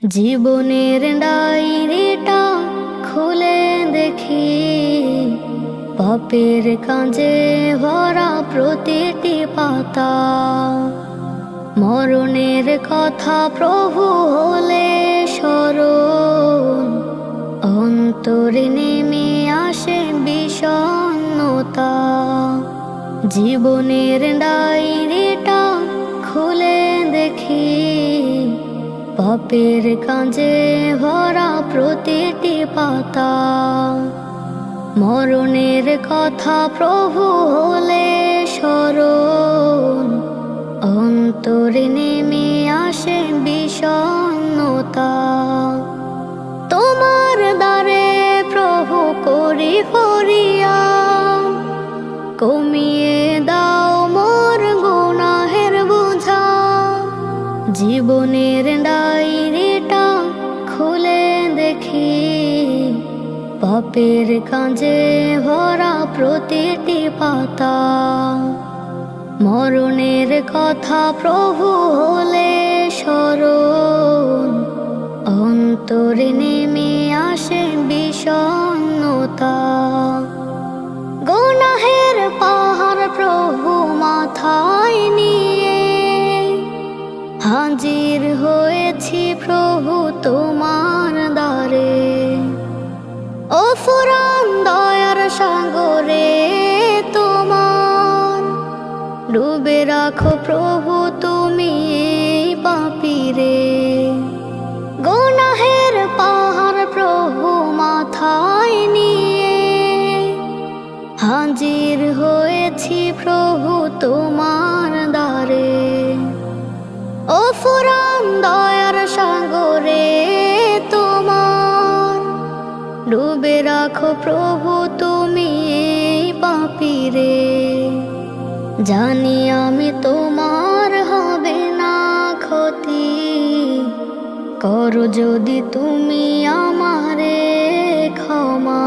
জীবনের ডায়েরিটা খুলে দেখি, পাপের কাঁজে ভরা প্রতিটি পাতা। মরণের কথা প্রভু হলে স্মরণ, অন্তরে নেমে আসে বিষণ্ণতা। জীবনের ডায়েরিটা খুলে দেখি, পাপের কাঁজে ভরা প্রতিটি পাতা। মরণের কথা প্রভু হলে স্মরণ, অন্তরে নেমে আসে বিষণ্ণতা। তোমার দ্বারে প্রভু করি ফরিয়াদ, কমিয়ে দাও মোর গুনাহের বোঝা। জীবনের ডায়েরিটা খুলে দেখি, পাপের কাঁজে ভরা প্রতিটি পাতা। মরণের কথা প্রভু হলে স্মরণ, অন্তরে নেমে আসে বিষণ্ণতা। গুনাহের পাহাড় প্রভু মাথায় নিয়ে, হাজির হয়েছি প্রভু তোমার দ্বারে। ও ফুরান দয়ার সাগরে তোমার, ডুবে রাখো প্রভু তুমি এই পাপীরে। গুনাহের পাহাড় প্রভু মাথায় নিয়ে, হাজির হয়েছি প্রভু তোমার দ্বারে। ও ফুরান দয়ার সাগরে তোমার, ডুবে রাখো প্রভু তুমি এই পাপীরে। জানি আমি তোমার হবে না ক্ষতি, করো যদি তুমি আমারে ক্ষমা।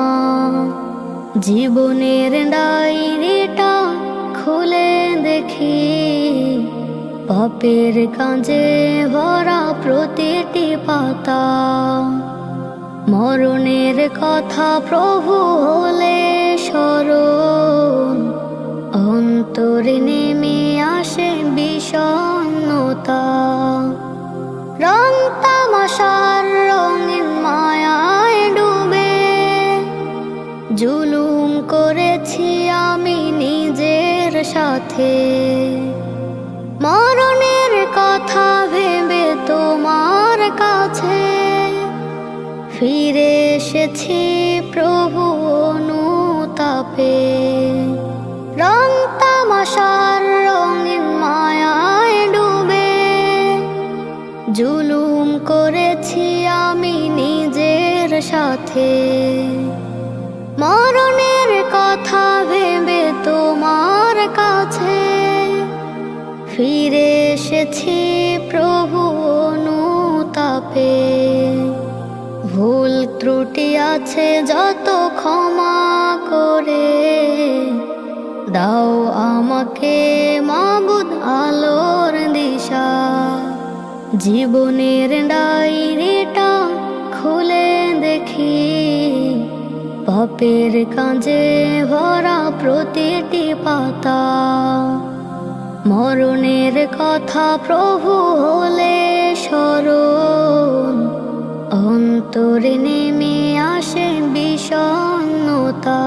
জীবনের ডায়েরিটা খুলে দেখি, পাপের কাঁজে ভরা প্রতিটি পাতা। মরণের কথা প্রভু হলে স্মরণ, অন্তরে নেমে আসে বিষণ্ণতা। রং তামাশার রঙিন মায়ায় ডুবে, জুলুম করেছি আমি নিজের সাথে। মরণের কথা ভেবে তোমার কাছে ফিরে এসেছি প্রভু অনুতাপে। রং তামাশার রঙিন মায়ায় ডুবে, জুলুম করেছি আমি নিজের সাথে। মরণের কথা ভেবে তোমার কাছে ফিরে এসেছি প্রভু অনুতাপে। ভুল ত্রুটি আছে যত ক্ষমা করে দাও আমাকে মাবুদ আলোর দিশা। জীবনের ডায়েরিটা খুলে দেখি, পাপের কাঁজে ভরা প্রতিটি পাতা। মরণের কথা প্রভু হলে স্মরণ, অন্তরে নেমে আসে বিষণ্ণতা।